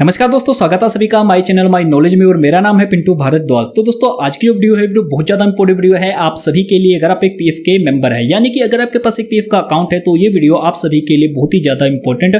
नमस्कार दोस्तों, स्वागत है सभी का माय चैनल माय नॉलेज में और मेरा नाम है पिंटू भारद्वाज। तो दोस्तों आज की जो वीडियो है बहुत ज्यादा इंपॉर्टेंट वीडियो है आप सभी के लिए। अगर आप एक पीएफ के मेंबर है यानी कि अगर आपके पास एक पीएफ का अकाउंट है तो ये वीडियो आप सभी के लिए बहुत ही ज्यादा इंपॉर्टेंट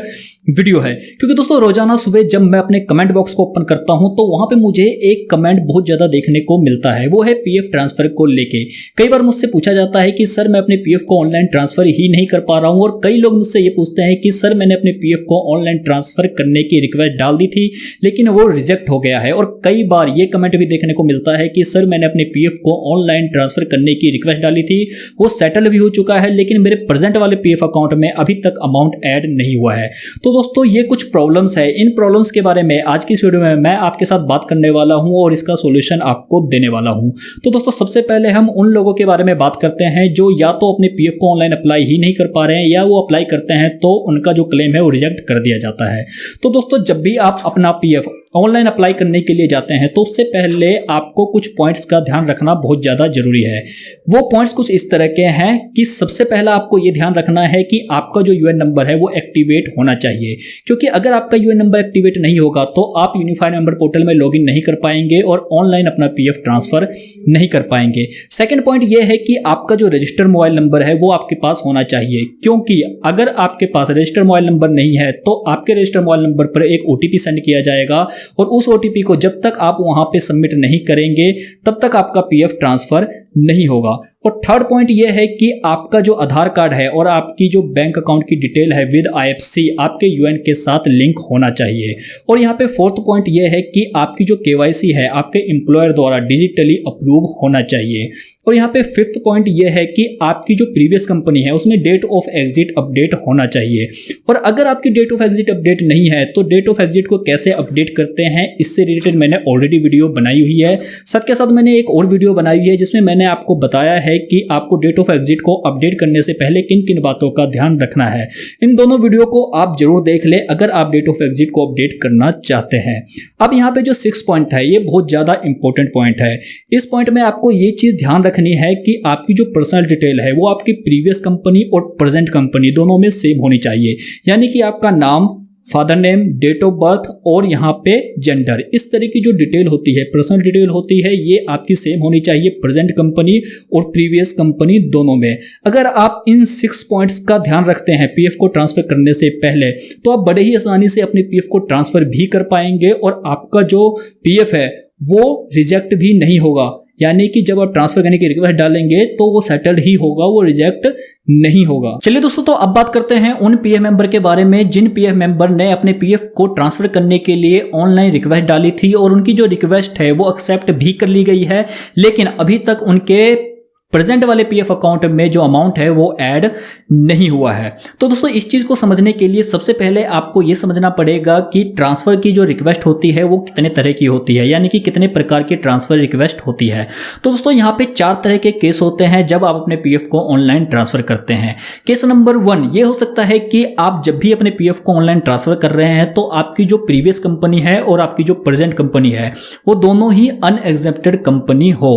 वीडियो है, क्योंकि दोस्तों रोजाना सुबह जब मैं अपने कमेंट बॉक्स को ओपन करता हूं तो वहां पे मुझे एक कमेंट बहुत ज्यादा देखने को मिलता है, वो है पीएफ ट्रांसफर को लेके। कई बार मुझसे पूछा जाता है कि सर मैं अपने पीएफ को ऑनलाइन ट्रांसफर ही नहीं कर पा रहा हूं, और कई लोग मुझसे ये पूछते हैं कि सर मैंने अपने पीएफ को ऑनलाइन ट्रांसफर करने की रिक्वेस्ट डाल दी थी लेकिन वो रिजेक्ट हो गया है। और कई बार ये कमेंट भी देखने को मिलता है कि सर मैंने अपने पीएफ को ऑनलाइन ट्रांसफर करने की रिक्वेस्ट डाली थी, वो सेटल भी हो चुका है लेकिन मेरे प्रेजेंट वाले पीएफ अकाउंट में अभी तक अमाउंट ऐड नहीं हुआ है। तो दोस्तों ये कुछ प्रॉब्लम्स है, इन प्रॉब्लम्स के बारे में आज की इस वीडियो में मैं आपके साथ बात करने वाला हूं और इसका सॉल्यूशन आपको देने वाला हूं। तो दोस्तों सबसे पहले हम उन लोगों के बारे में बात करते हैं जो या तो अपने पीएफ को ऑनलाइन अप्लाई ही नहीं कर पा रहे हैं या वो अप्लाई करते हैं तो उनका जो क्लेम है वो रिजेक्ट कर दिया जाता है। तो दोस्तों जब भी आप अपना पीएफ ऑनलाइन अप्लाई करने के लिए जाते हैं तो उससे पहले आपको कुछ पॉइंट्स का ध्यान रखना बहुत ज़्यादा जरूरी है। वो पॉइंट्स कुछ इस तरह के हैं कि सबसे पहला आपको ये ध्यान रखना है कि आपका जो यूएन नंबर है वो एक्टिवेट होना चाहिए, क्योंकि अगर आपका यूएन नंबर एक्टिवेट नहीं होगा तो आप यूनिफाइड मेंबर पोर्टल में लॉगिन नहीं कर पाएंगे और ऑनलाइन अपना पीएफ ट्रांसफर नहीं कर पाएंगे। सेकेंड पॉइंट ये है कि आपका जो रजिस्टर्ड मोबाइल नंबर है वो आपके पास होना चाहिए, क्योंकि अगर आपके पास रजिस्टर्ड मोबाइल नंबर नहीं है तो आपके रजिस्टर्ड मोबाइल नंबर पर एक ओटीपी सेंड किया जाएगा और उस ओटीपी को जब तक आप वहां पे सबमिट नहीं करेंगे तब तक आपका पीएफ ट्रांसफर नहीं होगा। और थर्ड पॉइंट यह है कि आपका जो आधार कार्ड है और आपकी जो बैंक अकाउंट की डिटेल है विद आईएफएससी आपके यूएन के साथ लिंक होना चाहिए। और यहाँ पे फोर्थ पॉइंट यह है कि आपकी जो केवाईसी है आपके एम्प्लॉयर द्वारा डिजिटली अप्रूव होना चाहिए। और यहाँ पे फिफ्थ पॉइंट यह है कि आपकी जो प्रीवियस कंपनी है उसमें डेट ऑफ एग्जिट अपडेट होना चाहिए। और अगर आपकी डेट ऑफ एग्जिट अपडेट नहीं है तो डेट ऑफ एग्जिट को कैसे अपडेट करते हैं इससे रिलेटेड मैंने ऑलरेडी वीडियो बनाई हुई है। साथ के साथ मैंने एक और वीडियो बनाई हुई है जिसमें मैंने आपको बताया है कि आपको डेट ऑफ एग्जिट को अपडेट करने से पहले किन किन बातों का ध्यान रखना है। इन दोनों वीडियो को आप जरूर देख लें अगर आप डेट ऑफ एग्जिट को अपडेट करना चाहते हैं। अब यहाँ पे जो 6 पॉइंट है ये बहुत ज्यादा इंपॉर्टेंट पॉइंट है। इस पॉइंट में आपको ये चीज ध्यान रखनी है कि आपकी जो पर्सनल डिटेल है वो आपकी प्रीवियस कंपनी और प्रेजेंट कंपनी दोनों में सेम होनी चाहिए, यानी कि आपका नाम, father name, date of birth और यहाँ पे जेंडर, इस तरह की जो डिटेल होती है, पर्सनल डिटेल होती है, ये आपकी सेम होनी चाहिए प्रेजेंट कंपनी और प्रीवियस कंपनी दोनों में। अगर आप इन 6 पॉइंट्स का ध्यान रखते हैं पीएफ को ट्रांसफर करने से पहले तो आप बड़े ही आसानी से अपने पीएफ को ट्रांसफर भी कर पाएंगे और आपका जो पीएफ है वो रिजेक्ट भी नहीं होगा, यानी कि जब आप ट्रांसफर करने की रिक्वेस्ट डालेंगे तो वो सेटल्ड ही होगा, वो रिजेक्ट नहीं होगा। चलिए दोस्तों, तो अब बात करते हैं उन पीएफ मेंबर के बारे में जिन पीएफ मेंबर ने अपने पीएफ को ट्रांसफर करने के लिए ऑनलाइन रिक्वेस्ट डाली थी और उनकी जो रिक्वेस्ट है वो एक्सेप्ट भी कर ली गई है, लेकिन अभी तक उनके प्रेजेंट वाले पीएफ अकाउंट में जो अमाउंट है वो ऐड नहीं हुआ है। तो दोस्तों इस चीज को समझने के लिए सबसे पहले आपको ये समझना पड़ेगा कि ट्रांसफर की जो रिक्वेस्ट होती है वो कितने तरह की होती है, यानी कि कितने प्रकार की ट्रांसफर रिक्वेस्ट होती है। तो दोस्तों यहाँ पे 4 तरह के केस होते हैं जब आप अपने पीएफ को ऑनलाइन ट्रांसफर करते हैं। केस नंबर 1 ये हो सकता है कि आप जब भी अपने पीएफ को ऑनलाइन ट्रांसफर कर रहे हैं तो आपकी जो प्रीवियस कंपनी है और आपकी जो प्रेजेंट कंपनी है वो दोनों ही अनएग्जेप्टेड कंपनी हो।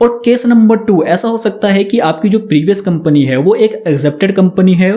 और केस नंबर 2 ऐसा सकता है कि आपकी जो प्रीवियस कंपनी है वो एक एक्सेप्टेड कंपनी है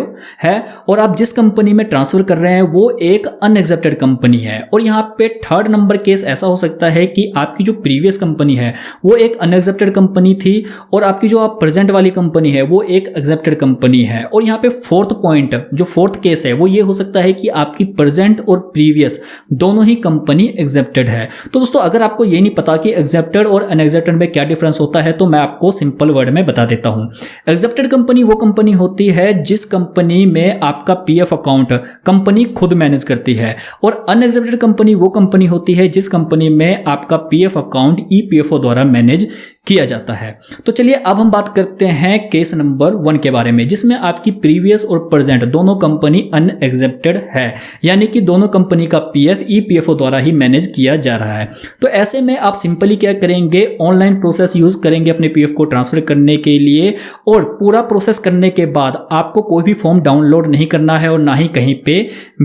और आप जिस कंपनी में ट्रांसफर कर रहे हैं वो एक अनएक्सेप्टेड कंपनी है। और यहाँ पे थर्ड नंबर केस ऐसा हो सकता है कि आपकी जो प्रीवियस कंपनी है वो एक अनएक्सेप्टेड कंपनी थी और आपकी जो आप प्रेजेंट वाली कंपनी है वो एक एक्सेप्टेड कंपनी है। और यहाँ पे फोर्थ पॉइंट जो फोर्थ केस है वो ये हो सकता है कि आपकी प्रेजेंट और प्रीवियस दोनों ही कंपनी एक्सेप्टेड है। तो दोस्तों अगर आपको ये नहीं पता कि एक्सेप्टेड और अनएक्सेप्टेड में क्या डिफरेंस होता है तो मैं आपको सिंपल वर्ड में बता देता हूं। एक्सेप्टेड कंपनी वो कंपनी होती है जिस कंपनी में आपका पीएफ अकाउंट कंपनी खुद मैनेज करती है, और अनएक्सेप्टेड कंपनी वो कंपनी होती है जिस कंपनी में आपका पीएफ अकाउंट ईपीएफओ द्वारा मैनेज किया जाता है। तो चलिए अब हम बात करते हैं केस नंबर 1 के बारे में, जिसमें आपकी प्रीवियस और प्रेजेंट दोनों कंपनी अनएक्सेप्टेड है, यानी कि दोनों कंपनी का पीएफ ईपीएफओ द्वारा ही मैनेज किया जा रहा है। तो ऐसे में आप सिंपली क्या करेंगे, ऑनलाइन प्रोसेस यूज करेंगे अपने पीएफ को ट्रांसफर करने करने के लिए, और पूरा प्रोसेस करने के बाद आपको कोई भी फॉर्म डाउनलोड नहीं करना है और ना ही कहीं पे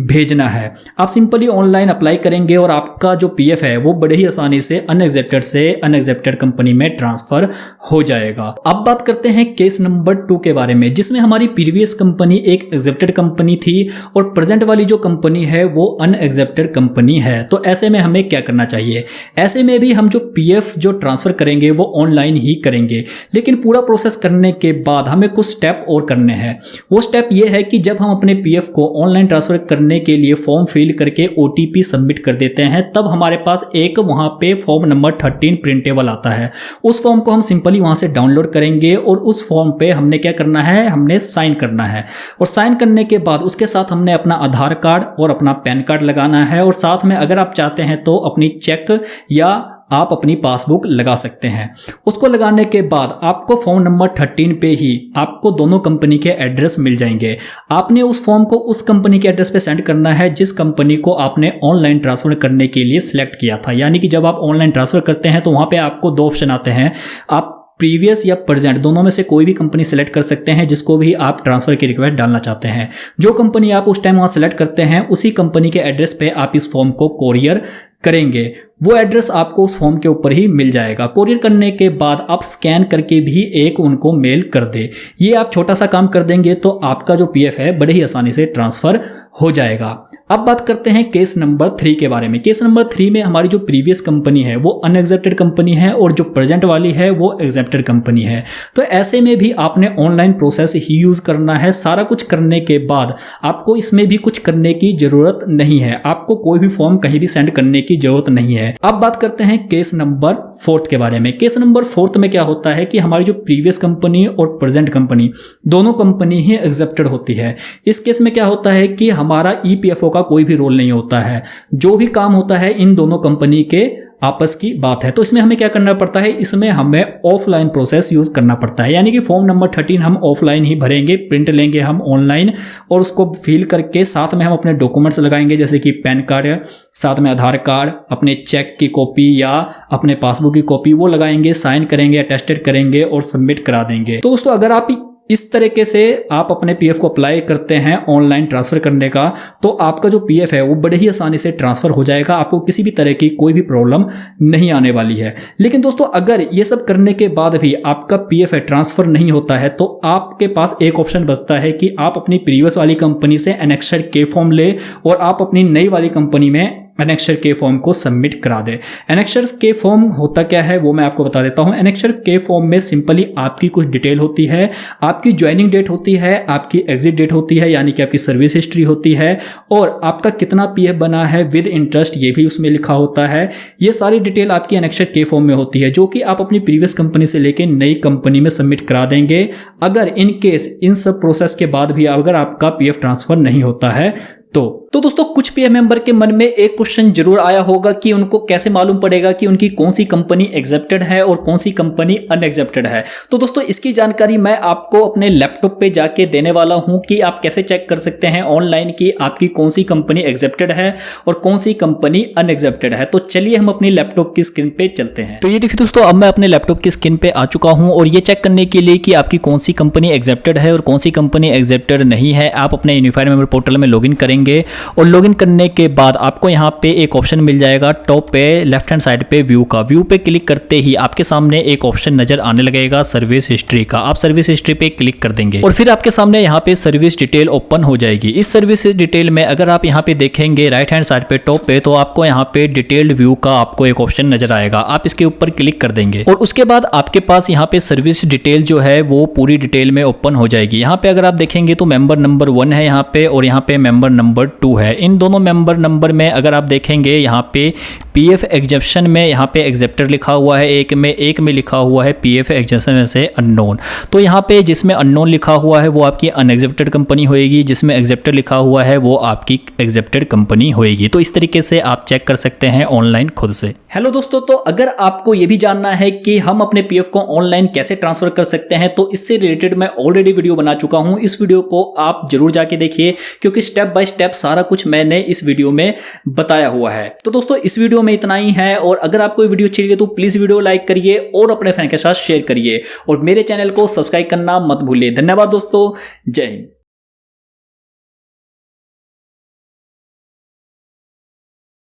भेजना है। आप सिंपली ऑनलाइन अप्लाई करेंगे और आपका जो पीएफ है वो बड़े ही आसानी से अनएक्सेप्टेड से अनएक्सेप्टेड कंपनी में ट्रांसफर हो जाएगा। अब बात करते हैं केस नंबर 2 के बारे में, जिसमें हमारी प्रीवियस कंपनी एक एक्सेप्टेड कंपनी थी और प्रेजेंट वाली जो कंपनी है वो अनएक्सेप्टेड कंपनी है। तो ऐसे में हमें क्या करना चाहिए? ऐसे में भी हम जो पीएफ जो ट्रांसफर करेंगे वो ऑनलाइन ही करेंगे, लेकिन पूरा प्रोसेस करने के बाद हमें कुछ स्टेप और करने हैं। वो स्टेप ये है कि जब हम अपने पीएफ को ऑनलाइन ट्रांसफर करने के लिए फॉर्म फिल करके ओटीपी सबमिट कर देते हैं, तब हमारे पास एक वहां पे फॉर्म नंबर 13 प्रिंटेबल आता है। उस फॉर्म को हम सिंपली वहां से डाउनलोड करेंगे और उस फॉर्म पे हमने क्या करना है, हमने साइन करना है। और साइन करने के बाद उसके साथ हमने अपना आधार कार्ड और अपना पैन कार्ड लगाना है, और साथ में अगर आप चाहते हैं तो अपनी चेक या आप अपनी पासबुक लगा सकते हैं। उसको लगाने के बाद आपको फॉर्म नंबर 13 पे ही आपको दोनों कंपनी के एड्रेस मिल जाएंगे। आपने उस फॉर्म को उस कंपनी के एड्रेस पे सेंड करना है जिस कंपनी को आपने ऑनलाइन ट्रांसफर करने के लिए सिलेक्ट किया था। यानी कि जब आप ऑनलाइन ट्रांसफर करते हैं तो वहां पे आपको 2 ऑप्शन आते हैं, आप प्रीवियस या प्रेजेंट दोनों में से कोई भी कंपनी सेलेक्ट कर सकते हैं जिसको भी आप ट्रांसफर की रिक्वेस्ट डालना चाहते हैं। जो कंपनी आप उस टाइम वहां सेलेक्ट करते हैं उसी कंपनी के एड्रेस पे आप इस फॉर्म को कोरियर करेंगे। वो एड्रेस आपको उस फॉर्म के ऊपर ही मिल जाएगा। कोरियर करने के बाद आप स्कैन करके भी एक उनको मेल कर दे। ये आप छोटा सा काम कर देंगे तो आपका जो पीएफ है बड़े ही आसानी से ट्रांसफर हो जाएगा। अब बात करते हैं केस नंबर 3 के बारे में। केस नंबर 3 में हमारी जो प्रीवियस कंपनी है वो अनएक्सेप्टेड कंपनी है और जो प्रेजेंट वाली है वो एक्सेप्टेड कंपनी है। तो ऐसे में भी आपने ऑनलाइन प्रोसेस ही यूज करना है। सारा कुछ करने के बाद आपको इसमें भी कुछ करने की जरूरत नहीं है, आपको कोई भी फॉर्म कहीं भी सेंड करने की जरूरत नहीं है। अब बात करते हैं केस नंबर 4 के बारे में। केस नंबर 4 में क्या होता है कि हमारी जो प्रीवियस कंपनी और प्रेजेंट कंपनी दोनों कंपनी ही एक्सेप्टेड होती है। इस केस में क्या होता है कि हमारा ईपीएफओ का कोई भी रोल नहीं होता है। जो भी काम होता है इन दोनों कंपनी के आपस की बात है। तो इसमें हमें क्या करना पड़ता है, इसमें हमें ऑफलाइन प्रोसेस यूज करना पड़ता है। यानी कि फॉर्म नंबर 13 हम ऑफलाइन ही भरेंगे, प्रिंट लेंगे हम ऑनलाइन और उसको फिल करके साथ में हम अपने डॉक्यूमेंट्स लगाएंगे, जैसे कि पैन कार्ड, साथ में आधार कार्ड, अपने चेक की कॉपी या अपने पासबुक की कॉपी वो लगाएंगे, साइन करेंगे, अटेस्टेड करेंगे और सबमिट करा देंगे। तो दोस्तों अगर आप इस तरीके से आप अपने पीएफ को अप्लाई करते हैं ऑनलाइन ट्रांसफर करने का, तो आपका जो पीएफ है वो बड़े ही आसानी से ट्रांसफर हो जाएगा। आपको किसी भी तरह की कोई भी प्रॉब्लम नहीं आने वाली है। लेकिन दोस्तों अगर ये सब करने के बाद भी आपका पीएफ है ट्रांसफर नहीं होता है, तो आपके पास एक ऑप्शन बचता है कि आप अपनी प्रीवियस वाली कंपनी से एनेक्सर के फॉर्म ले और आप अपनी नई वाली कंपनी में एनेक्सर के फॉर्म को सबमिट करा दे। एनेक्सर के फॉर्म होता क्या है वो मैं आपको बता देता हूं। एनेक्सर के फॉर्म में सिंपली आपकी कुछ डिटेल होती है, आपकी ज्वाइनिंग डेट होती है, आपकी एग्जिट डेट होती है यानी कि आपकी सर्विस हिस्ट्री होती है, और आपका कितना पीएफ बना है विद इंटरेस्ट ये भी उसमें लिखा होता है। ये सारी डिटेल आपकी एनेक्सर के फॉर्म में होती है, जो कि आप अपनी प्रीवियस कंपनी से लेके नई कंपनी में सबमिट करा देंगे अगर इन केस इन सब प्रोसेस के बाद भी अगर आपका पीएफ ट्रांसफर नहीं होता है तो दोस्तों कुछ पीएफ मेंबर के मन में एक क्वेश्चन जरूर आया होगा कि उनको कैसे मालूम पड़ेगा कि उनकी कौन सी कंपनी एक्सेप्टेड है और कौन सी कंपनी अनएक्सेप्टेड है। तो दोस्तों इसकी जानकारी मैं आपको अपने लैपटॉप पे जाके देने वाला हूं कि आप कैसे चेक कर सकते हैं ऑनलाइन कि आपकी कौन सी कंपनी एक्सेप्टेड है और कौन सी कंपनी अनएक्सेप्टेड है। तो चलिए हम अपनी लैपटॉप की स्क्रीन पे चलते हैं। तो ये देखिए दोस्तों, अब मैं अपने लैपटॉप की स्क्रीन पे आ चुका हूं और ये चेक करने के लिए कि आपकी कौन सी कंपनी एक्सेप्टेड है और कौन सी कंपनी एक्सेप्टेड नहीं है, आप अपने यूनिफाइड मेंबर पोर्टल में लॉगिन करेंगे और लॉगिन करने के बाद आपको यहाँ पे एक ऑप्शन मिल जाएगा टॉप पे लेफ्ट हैंड साइड पे व्यू का। व्यू पे क्लिक करते ही आपके सामने एक ऑप्शन नजर आने लगेगा सर्विस हिस्ट्री का। आप सर्विस हिस्ट्री पे क्लिक कर देंगे और फिर आपके सामने यहाँ पे सर्विस डिटेल ओपन हो जाएगी। इस सर्विस डिटेल में अगर आप यहाँ पे देखेंगे राइट हैंड साइड पे टॉप पे, तो आपको यहाँ पे डिटेल्ड व्यू का आपको एक ऑप्शन नजर आएगा। आप इसके ऊपर क्लिक कर देंगे और उसके बाद आपके पास यहाँ पे सर्विस डिटेल जो है वो पूरी डिटेल में ओपन हो जाएगी। यहाँ पे अगर आप देखेंगे तो मेंबर नंबर 1 है यहाँ पे और यहाँ पे मेंबर नंबर 2 है। इन दोनों मेंबर नंबर में अगर आप देखेंगे यहाँ पे पीएफ एग्जेप्शन में यहाँ पे एग्जेप्टर लिखा हुआ है, एक में लिखा हुआ है पीएफ एग्जेप्शन में से अननोन। तो यहाँ पे जिसमें अननोन लिखा हुआ है वो आपकी अनएग्जेप्टेड कंपनी होएगी, जिसमें एग्जेप्टर लिखा हुआ है वो आपकी एग्जेप्टेड कंपनी होएगी। तो इस तरीके से आप चेक कर सकते हैं ऑनलाइन खुद से। हेलो दोस्तों, तो अगर आपको ये भी जानना है कि हम अपने पीएफ को ऑनलाइन कैसे ट्रांसफर कर सकते हैं तो इससे रिलेटेड मैं ऑलरेडी वीडियो बना चुका हूं। इस वीडियो को आप जरूर जाके देखिए क्योंकि स्टेप बाय स्टेप सारा कुछ मैंने इस वीडियो में बताया हुआ है। तो दोस्तों इस वीडियो में इतना ही है। और अगर आपको ये वीडियो अच्छी लगी तो प्लीज़ वीडियो लाइक करिए और अपने फ्रेंड के साथ शेयर करिए और मेरे चैनल को सब्सक्राइब करना मत भूलिए। धन्यवाद दोस्तों, जय हिंद।